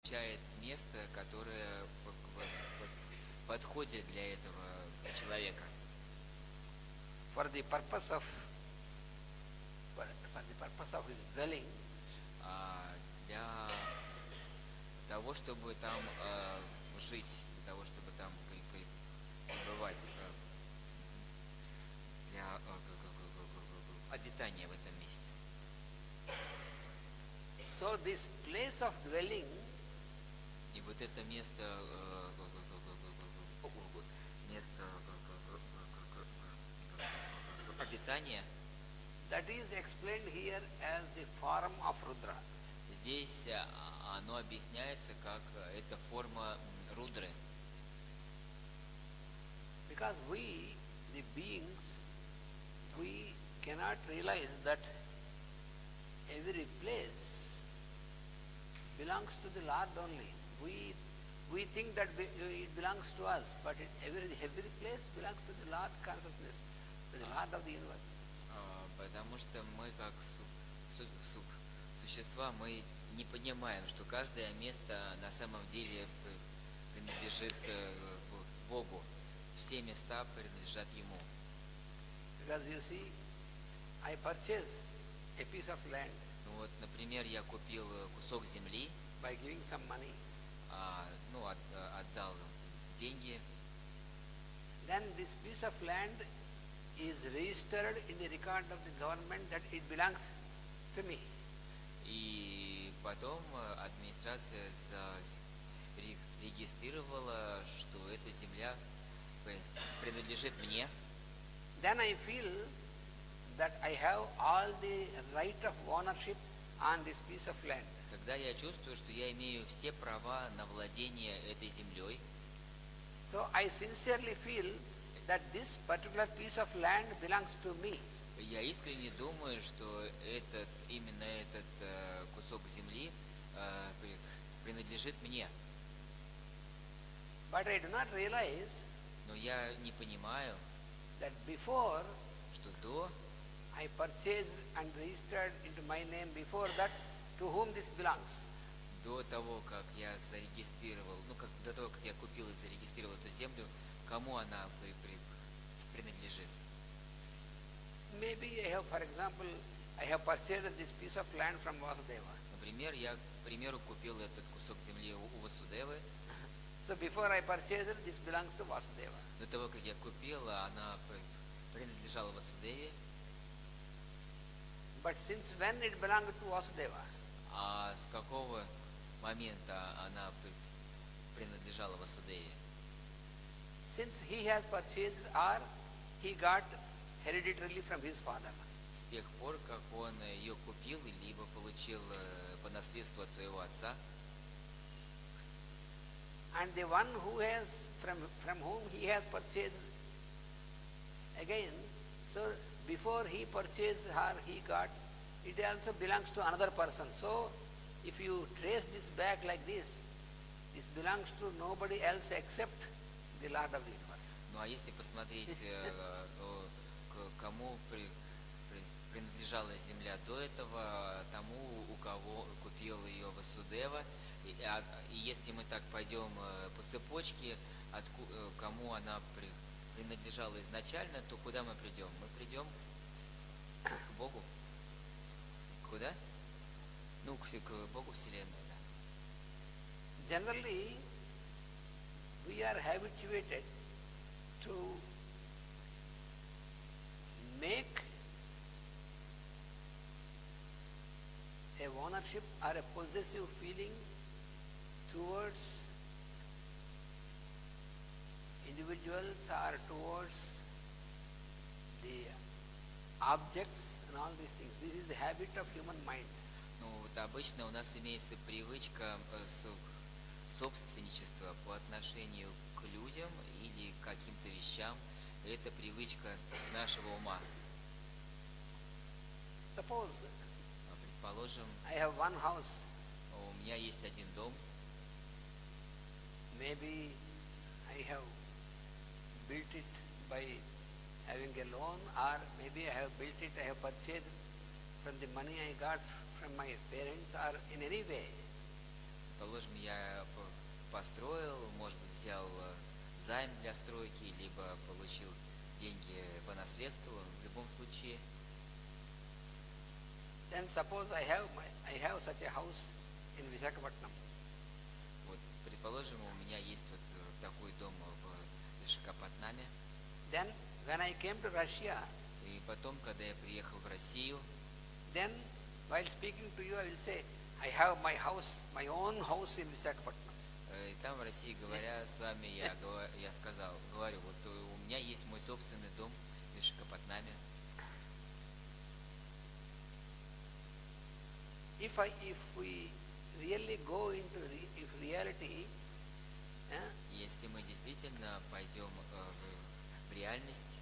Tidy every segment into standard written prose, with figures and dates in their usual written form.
получает место, которое подходит для этого человека. For the purpose of for the purpose of his dwelling, Для того, чтобы там жить, для того, чтобы там пребывать, для обитания в этом месте. so this place of dwelling И вот это место, место обитания, that is explained here as the form of Rudra. здесь оно объясняется как это форма рудры. Because we, the beings, we cannot realize that every place belongs to the Lord only. We think that it belongs to us, but every place belongs to the Lord consciousness, to the Lord of the universe. Потому что мы как существа, мы не понимаем, что каждое место на самом деле принадлежит Богу. Все места принадлежат Ему. Because you see, I purchase a piece of land Ну вот, например, я купил кусок земли, by giving some money. Отдал деньги, Then this piece of land is registered in the record of the government that it belongs to me. и потом администрация регистрировала, что эта земля принадлежит мне. Then I feel that I have all the right of ownership on this piece of land. Тогда я чувствую, что я имею все права на владение этой землей. So I sincerely feel that this particular piece of land belongs to me. Я искренне думаю, что именно этот кусок земли принадлежит мне. But I do not realize Но я не понимаю, that before что до I purchased and registered into my name, before that, to whom this belongs. до того, как я зарегистрировал, до того, как я купил и зарегистрировал эту землю, кому она принадлежит. Maybe I have, for example, I have purchased this piece of land from Vasudeva. Например, я, к примеру, купил этот кусок земли у Васудевы. So before I purchased it, this belongs to Vasudeva. До того, как я купил, она принадлежала Васудеве. But since when it belonged to Vasudeva? А с какого момента она принадлежала Васудеве? Since he has purchased or he got hereditarily from his father. С тех пор, как он ее купил, либо получил по наследству от своего отца. And the one who has, from whom he has purchased, again, so before he purchased her, he got, it also belongs to another person. So if you trace this back like this belongs to nobody else except the Lord of the universe. Ну а если посмотреть, кому принадлежала земля до этого, тому, у кого купил ее Васудева, и если мы так пойдем по цепочке, кому она принадлежала изначально, то куда мы придем? Мы придем к Богу. Куда? Ну, к Богу Вселенной, да. Generally, we are habituated to make a ownership or a possessive feeling towards individuals or towards the objects and all these things. This is the habit of human mind. Ну, вот обычно у нас имеется привычка собственничества по отношению к людям или к каким-то вещам. Это привычка нашего ума. Suppose Предположим, I have one house. у меня есть один дом. Maybe I have built it by having a loan, or maybe I have built it, I have purchased from the money I got from my parents, or in any way. Положим, я Then suppose I have such a house in Visakhapatnam. Вот, предположим, у меня есть вот такой дом в Вишакапатнаме. Then when I came to Russia, И потом, когда я приехал в Россию, then while speaking to you, I will say, I have my house, my own house in Visakhapatnam. и там в России, говоря с вами, я говорю, вот у меня есть мой собственный дом в Вишакапатнаме. If we really go into if reality, Если мы действительно пойдем в реальность,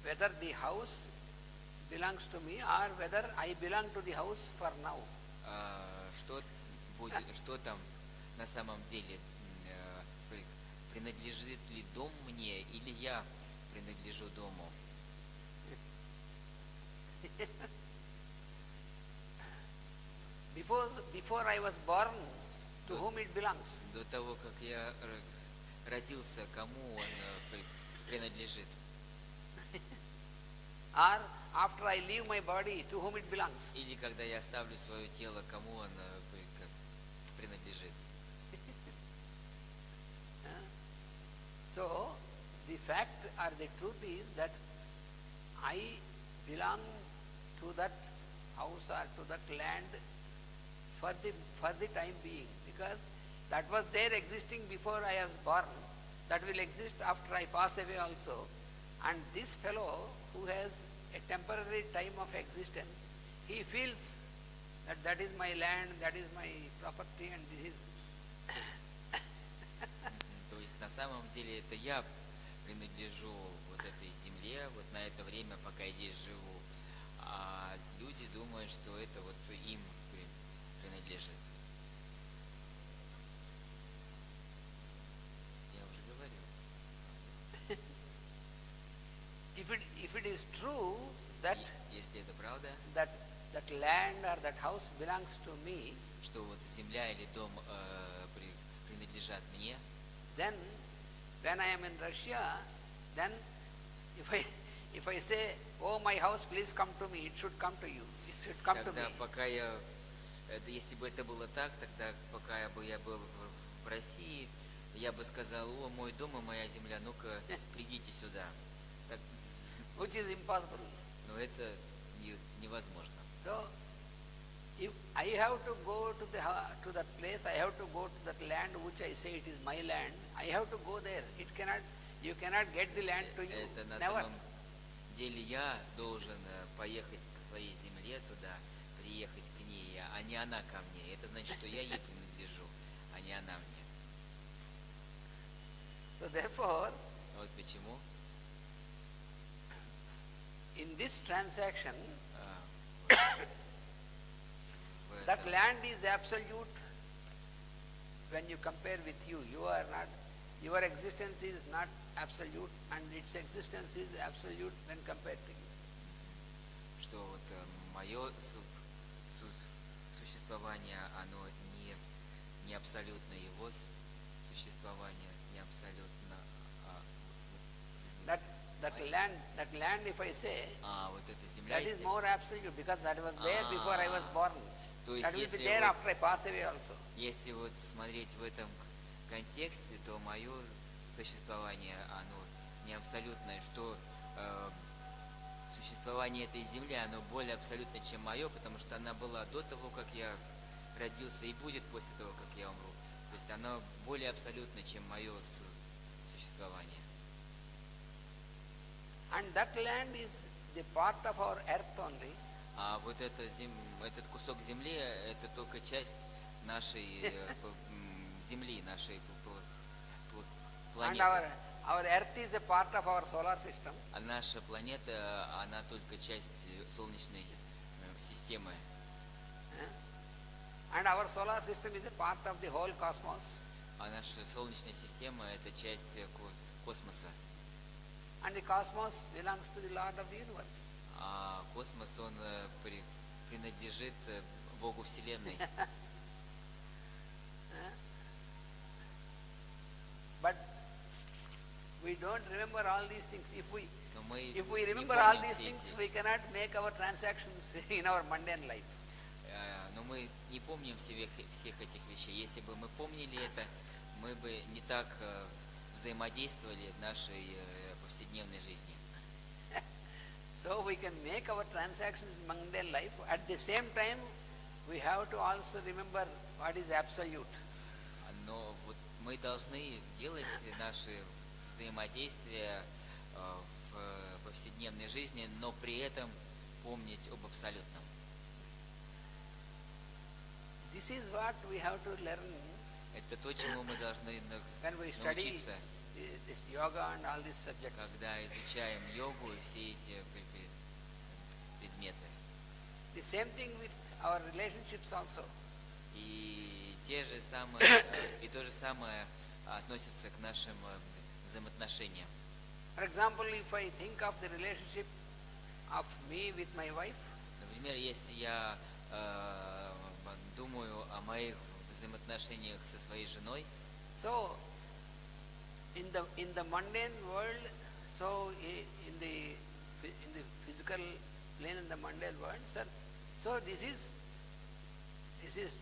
whether the house belongs to me or whether I belong to the house for now, что будет, что там на самом деле, принадлежит ли дом мне или я принадлежу дому. before I was born, to whom it belongs? До того, как я родился, кому он принадлежит. Or after I leave my body, to whom it belongs? Или когда я оставлю свое тело, кому он принадлежит. So, the fact or the truth is that I belong to that house or to that land for the time being, because that was there existing before I was born, that will exist after I pass away also. And this fellow who has a temporary time of existence, he feels that that is my land, that is my property, and this is То есть на самом деле это я принадлежу вот этой земле, вот на это время, пока я здесь живу. А люди думают, что это вот им принадлежит. Я уже говорил. if it is true that Если это правда, that land or that house belongs to me, что вот земля или дом принадлежат мне, then when I am in Russia, then if I say, oh my house, please come to me, it should come to you, it should come to me. тогда пока если бы это было так, тогда пока я был в России, я бы сказал, о, мой дом и моя земля, ну-ка, придите сюда. Так, Which is impossible. но это невозможно. So, if I have to go to that place, I have to go to that land which I say it is my land, I have to go there. You cannot get the land to you. Это на Never. самом деле я должен поехать к своей земле туда, приехать к ней, а не она ко мне. Это значит, что я ей принадлежу, а не она мне. So therefore, Вот почему in this transaction, в that этом- land is absolute when you compare with you. Your existence is not absolute, and its existence is absolute when compared to you. что вот мое существование, оно не абсолютно, его существование не абсолютно. That land, if I say, Вот эта земля, that is more absolute because that was there before I was born. То есть That will be если there вот- after I pass away also. Если вот смотреть в этом контексте, то мое существование, оно не абсолютное, что существование этой земли, оно более абсолютно, чем мое, потому что она была до того, как я родился, и будет после того, как я умру. То есть оно более абсолютно, чем мое существование. And that land is the part of our earth only. А вот этот кусок земли, это только часть нашей земли, нашей And планеты. our earth is a part of our solar system. А наша планета, она только часть Солнечной системы. And our solar system is a part of the whole cosmos. А наша Солнечная система – это часть космоса. And the cosmos belongs to the Lord of the universe. А космос, он принадлежит Богу Вселенной. But we don't remember all these things. Но мы If we не remember all помним these все things, эти, we cannot make our transactions in our mundane life. но мы не помним всех этих вещей. Если бы мы помнили это, мы бы не так взаимодействовали в нашей повседневной жизни. So we can make our transactions in mundane life. At the same time, we have to also remember what is absolute. Но вот мы должны делать наши взаимодействия в повседневной жизни, но при этом помнить об абсолютном. This is what we have to learn Это то, чему мы должны when we study научиться, this yoga and all these subjects. когда изучаем йогу и все эти предметы. The same thing with our relationships also. И то же самое относится к нашим взаимоотношениям. For example, if I think of the relationship of me with my wife, Например, если я думаю о моих взаимоотношениях со своей женой, so in the mundane world, so in the physical plane in the mundane world, sir, so this is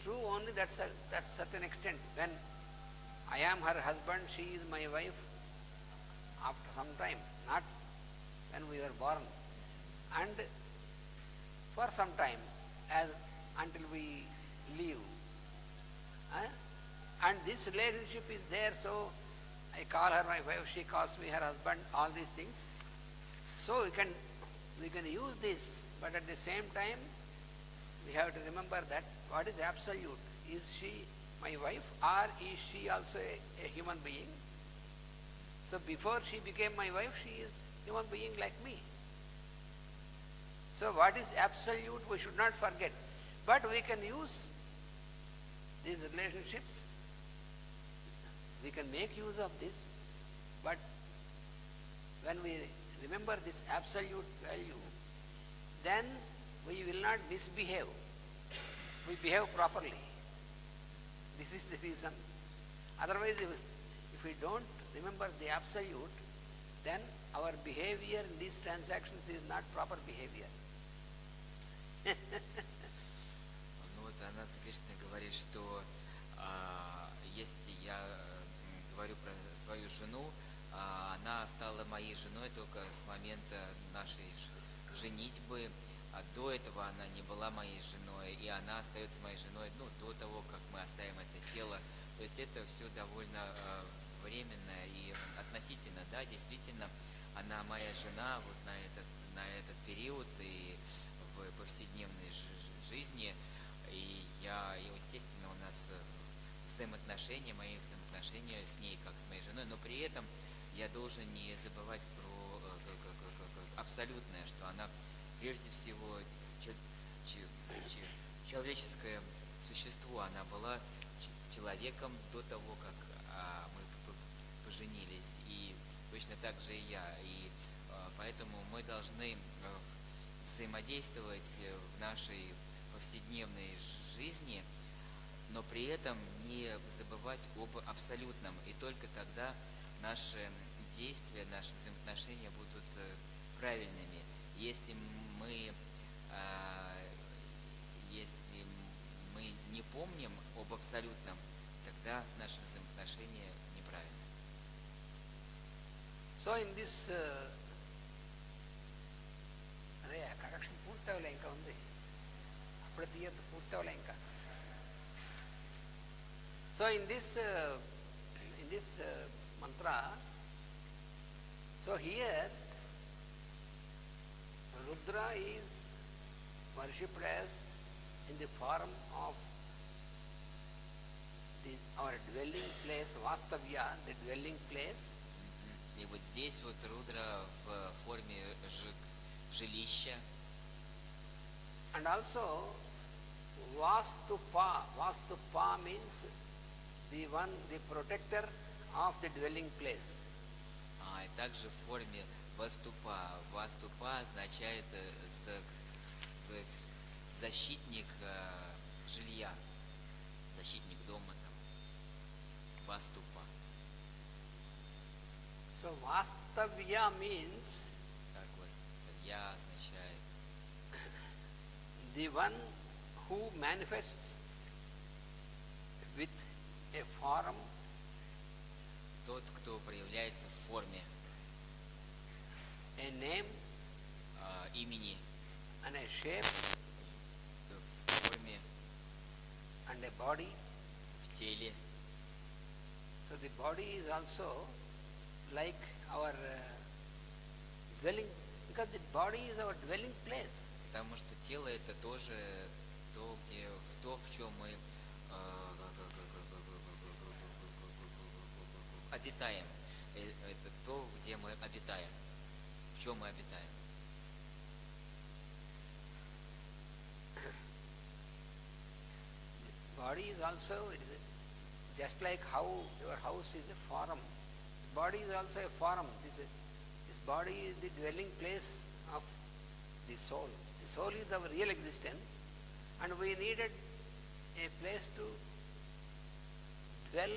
true only that's certain extent. When I am her husband, she is my wife after some time, not when we were born, and for some time, until we leave. And this relationship is there, so I call her my wife, she calls me her husband, all these things. So we can use this, but at the same time, we have to remember that what is absolute? Is she my wife, or is she also a human being? So before she became my wife, she is a human being like me. So what is absolute, we should not forget. But we can use these relationships, we can make use of this, but when we remember this absolute value, then we will not misbehave. We behave properly. This is the reason. Otherwise, if we don't remember the absolute, then our behavior in these transactions is not proper behavior. ну вот она, Кришна, говорит, что если я говорю про свою жену, она стала моей женой только с момента нашей женитьбы, а до этого она не была моей женой, и она остается моей женой, до того, как мы оставим это тело. То есть это все довольно временно и относительно, да, действительно, она моя жена вот на этот период и в повседневной жизни, и естественно, у нас мои взаимоотношения с ней, как с моей женой, но при этом я должен не забывать про абсолютное, что она прежде всего человеческое существо, она была человеком до того, как мы поженились, и точно так же и я, и поэтому мы должны взаимодействовать в нашей повседневной жизни, но при этом не забывать об абсолютном, и только тогда наши действия, наши взаимоотношения будут правильными. Если мы не помним об абсолютном, тогда наши взаимоотношения неправильны. So in this correction పూర్తవలే ఇంకా ఉంది అప్పుడు తీయద్దు పూర్తవలే ఇంకా so in this mantra, so here Rudra is worshipped as in the form of our dwelling place, Vastavya, the dwelling place. И вот здесь вот Рудра в форме жилища. And also Vastupa. Vastupa means the protector of the dwelling place. И также в форме Ваступа. Ваступа означает защитник жилья, защитник дома. Ваступа. So So Vastavya means Так Vastavya означает the one who manifests with a form, тот, кто проявляется в форме a name имени, and a shape в форме, and a body. в теле. So the body is also like our dwelling, because the body is our dwelling place. Потому что тело это тоже то, где, в чем мы обитаем. Это то, где мы обитаем. В чем мы обитаем. Body is also, it is just like how your house is a forum. Body is also a forum. This body is the dwelling place of the soul. The soul is our real existence, and we needed a place to dwell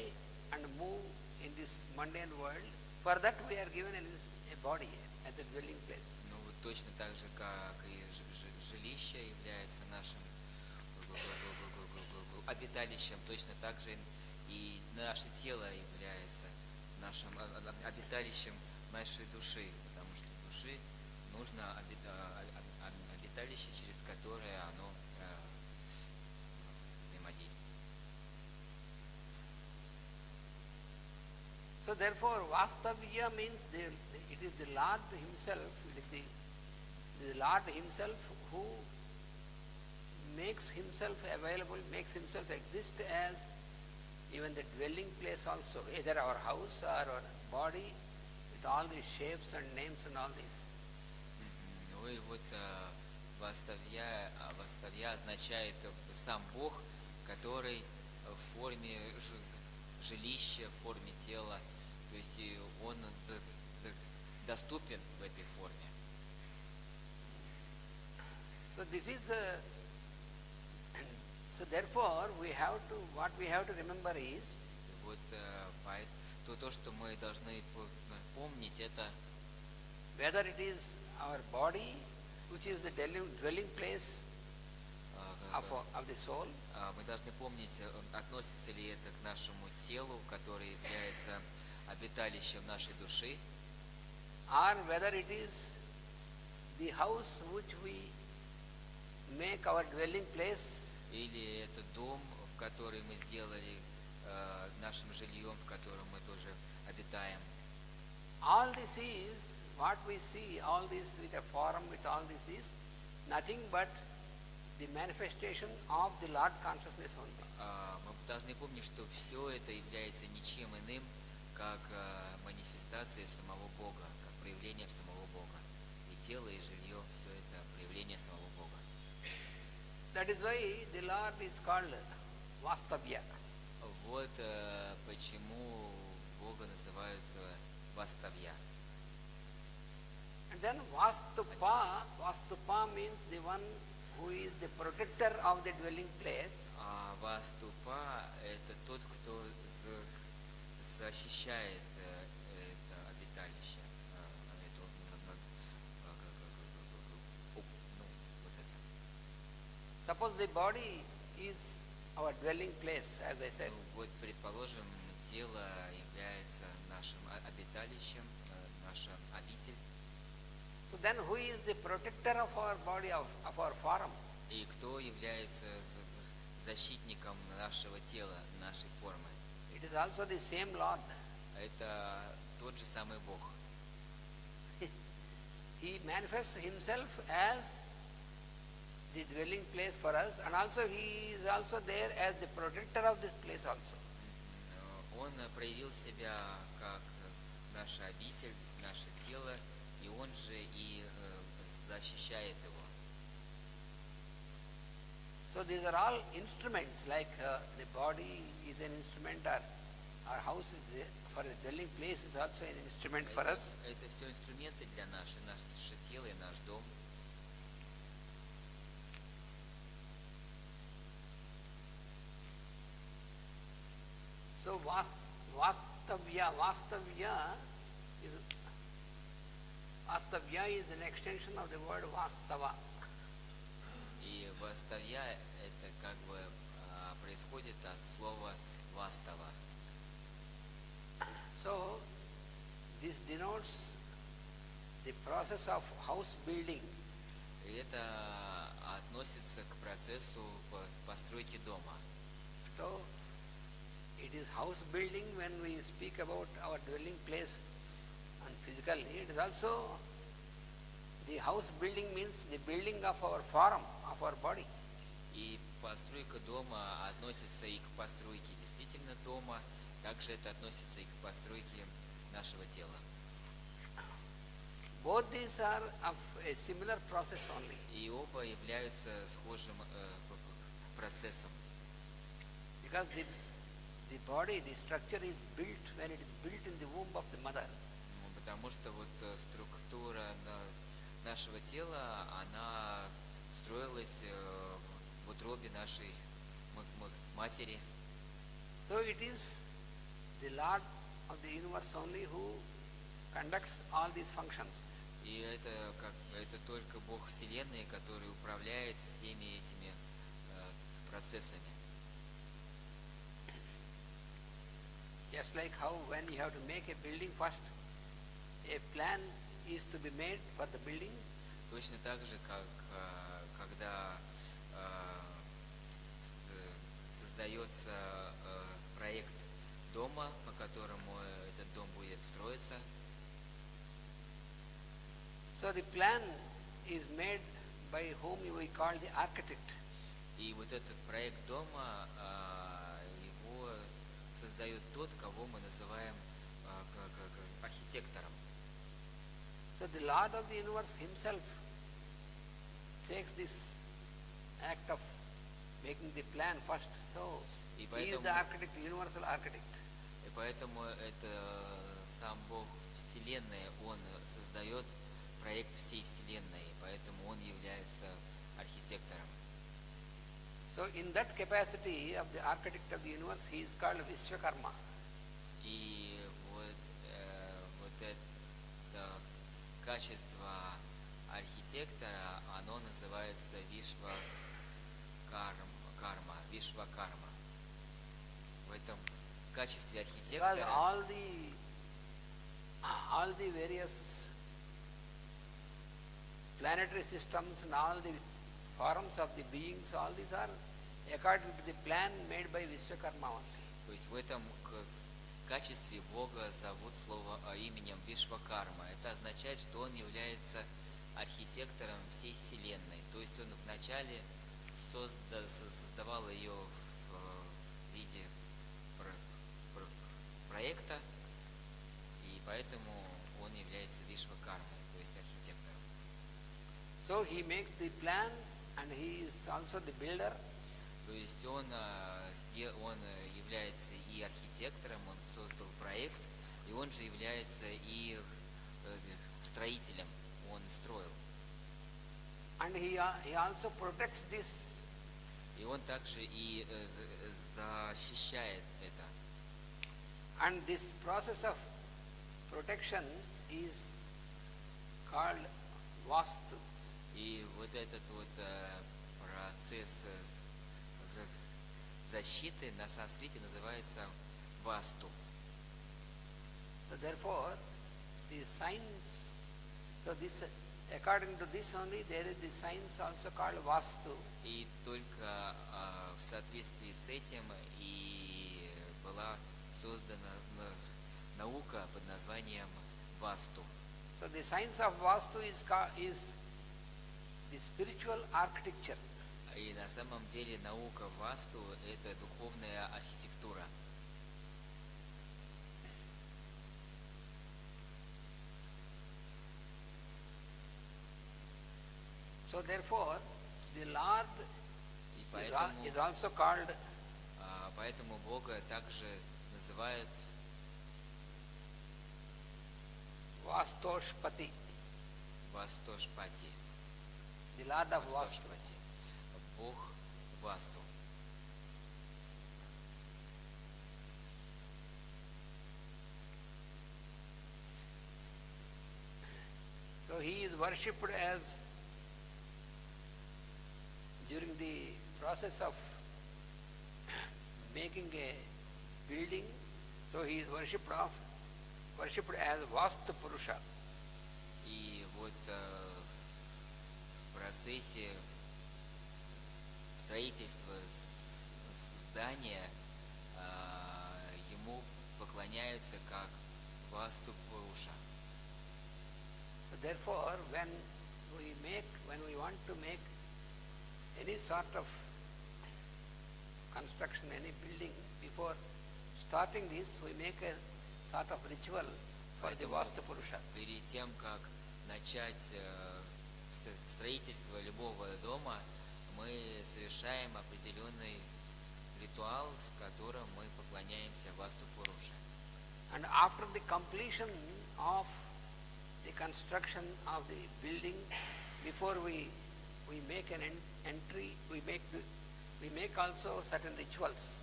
and move in this mundane world. For that we are given a body as a dwelling place. Ну вот точно так же, как и жилище является нашим обиталищем, точно так же и наше тело является нашим обиталищем нашей души, потому что души нужно обиталище, через которое оно взаимодействует. So therefore, Vastavya means it is the Lord Himself, it is the Lord Himself who makes Himself available, makes Himself exist as even the dwelling place also, either our house or our body, with all these shapes and names and all this. Ну и вот Vastavya означает сам Бог, который в форме жилища, в форме тела, то есть он доступен в этой форме. So this is so therefore what we have to remember is Вот то, что мы должны помнить, это whether it is our body, which is the dwelling place of the soul, мы должны помнить, относится ли это к нашему телу, который является обиталищем нашей души, or whether it is the house which we make our dwelling place, или это дом, в который мы сделали нашим жильем, в котором мы тоже обитаем. all this is what we see, all this with a form, with all this is nothing but the manifestation of the Lord consciousness only. Мы должны помнить, что все это является ничем иным, как манифестацией самого Бога, как проявлением самого Бога. И тело, и жилье, все это проявление самого Бога. That is why the Lord is called Vastavya. Вот почему Бога называют Vastavya. And then Vastupa means the one who is the protector of the dwelling place. А Ваступа – это тот, кто защищает это обиталище, вот это. Suppose the body is our dwelling place, as I said. Ну, вот, предположим, тело является нашим обиталищем, наша обитель. So then who is the protector of our body, of our form? И кто является защитником нашего тела, нашей формы? It is also the same Lord. Это тот же самый Бог. He manifests himself as the dwelling place for us, and also he is also there as the protector of this place also. Он проявил себя как наша обитель, наше тело, и он же и защищает его. So these are all instruments, like the body is an instrument, or our house is for the dwelling place is also an instrument for us. Это все инструменты для наше тело и наш дом. So Vastavya is Vastavya is an extension of the word Vastava. И Ваставья это как бы происходит от слова Вастава. So this denotes the process of house building. И это относится к процессу постройки дома. So it is house building when we speak about our dwelling place and physically. It is also the house building means the building of our form, of our body. И постройка дома относится и к постройке действительно дома, также это относится и к постройке нашего тела. Both these are of a similar process only. И оба являются схожим процессом. Because the body, the structure is built when it is built in the womb of the mother. Потому что вот структура нашего тела, она строилась в утробе нашей матери. So it is the Lord of the universe only who conducts all these functions. И это только Бог Вселенной, который управляет всеми этими процессами. Just like how when you have to make a building first, a plan is to be made for the building. Точно так же, как когда создается проект дома, по которому этот дом будет строиться. So the plan is made by whom we call the architect. И вот этот проект дома, его создает тот, кого мы называем архитектором. So the Lord of the universe himself takes this act of making the plan first. So И he is the architect, universal architect. И поэтому это сам Бог Вселенной, Он создает проект всей Вселенной, поэтому Он является архитектором. So in that capacity of the architect of the universe, he is called Vishwakarma. И вот это качество архитектора, оно называется Вишвакарма. В этом качестве Because архитектора all the various planetary systems and all the forms of the beings, all these are according to the plan made by Vishwakarma only. То есть в этом качестве Бога зовут именем Вишвакарма. Это означает, что Он является архитектором всей Вселенной. То есть Он вначале создавал ее в виде проекта, и поэтому Он является Вишвакармой, то есть архитектором. So he makes the plan and he is also the builder. То есть он является и архитектором, он создал проект, и он же является и строителем, он строил. And he also protects this. И он также и защищает это. And this process of protection is called Vastu. И вот этот вот процесс защиты на санскрите называется васту. So therefore, the science, so this, according to this only, there is the science also called Vastu. И только в соответствии с этим и была создана наука под названием Васту. So the science of Vastu is the spiritual architecture. И на самом деле наука Васту – это духовная архитектура. So therefore, the Lord И поэтому, is also called поэтому Бога также называют Vastoshpati, Вастошпати. the Lord of Vastu. Вастошпати. Бог Васту. worshipped as, during the process of making a building, so he is worshipped as Vastu Purusha. И вот в процессе строительства здания ему поклоняются как Васту Пуруша. So therefore, when we want to make any sort of construction, any building, before starting this, we make a sort of ritual for the Vastu Purusha. Перед тем, как начать строительство любого дома, мы совершаем определенный ритуал, в котором мы поклоняемся Васту Пуруше. And after the completion of the construction of the building, before we make an entry, we make also certain rituals.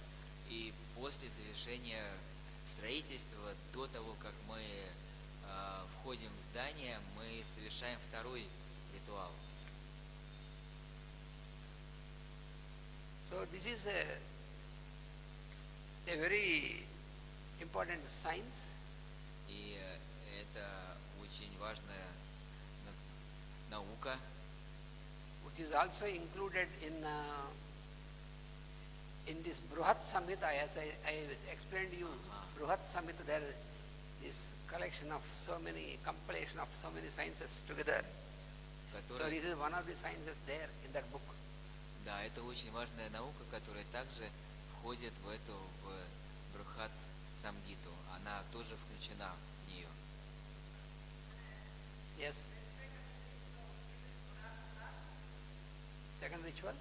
И после завершения строительства, до того, как мы входим в здание, мы совершаем второй ритуал. So this is a very important science. И это очень важная наука, Which is also included in this Bruhat Samhita, as I explained to you. Bruhat Samhita, there is this collection of compilation of so many sciences together. So this is one of the sciences there in that book. Да, это очень важная наука, которая также входит в Брухат Самгиту. Она тоже включена в нее. Yes. Second ritual?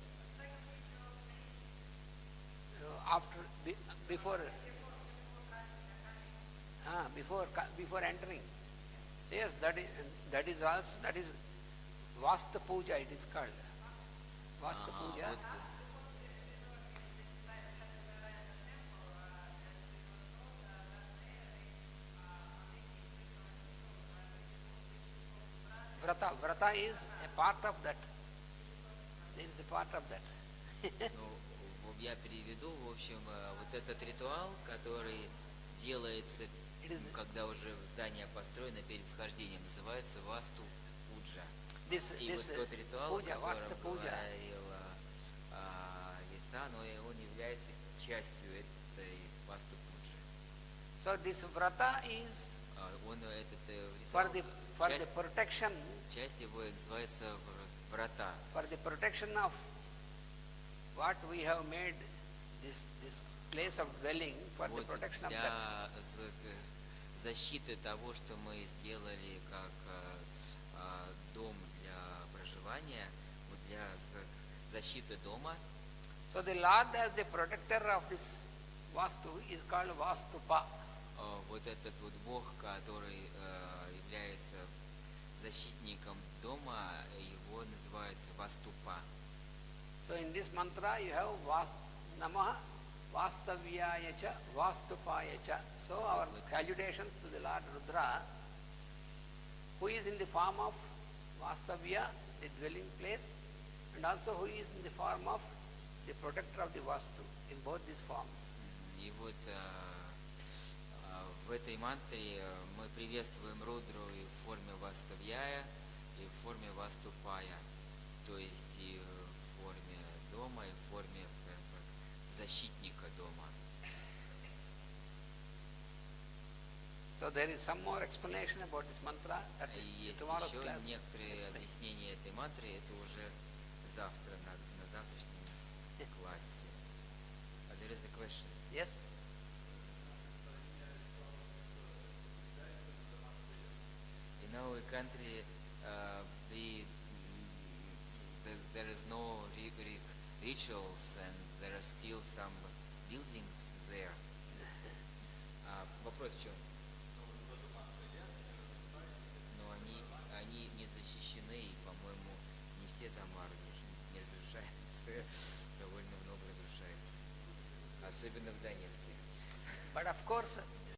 Before entering. Yes, that is Vasta Puja, it is called. Vasta Puja. Вот, Vrata is a part of that. There is a part of that. ну, я переведу, в общем, вот этот ритуал, который делается, когда уже здание построено перед вхождением, называется Васту Пуджа. И вот тот ритуал, о котором говорила Лиса, но он является частью этой Васту Пуджи. So this vrata is Он этот for ритуал, the protection, часть его называется врата. for the protection of what we have made this place of dwelling, for the Вот protection of для that. защиты того, что мы сделали как дом для проживания, вот для защиты дома. So the Lord as the protector of this Vastu is called Vastupa. Вот этот вот Бог, который является защитником дома, его называют Ваступа. So in this mantra you have Namaha Vastavyaya cha Vastupaya cha. So our salutations to the Lord Rudra, who is in the form of Vastavya, the dwelling place, and also who is in the form of the protector of the Vastu, in both these forms. И вот в этой мантре мы приветствуем Рудру и в форме Ваставьяя, и в форме Ваступая, то есть и в форме дома, и в форме защитника дома. So there is some more explanation about this mantra that И есть tomorrow's еще class. некоторые объяснения этой мантры, это уже завтра, на завтрашнем классе. There is a question. Yes? In our country, there is no rituals, and there are still some buildings there. Вопрос в чем? Но они не защищены, и, по-моему, не все дома не разрушаются, довольно много разрушается, особенно в Донецке. But of course,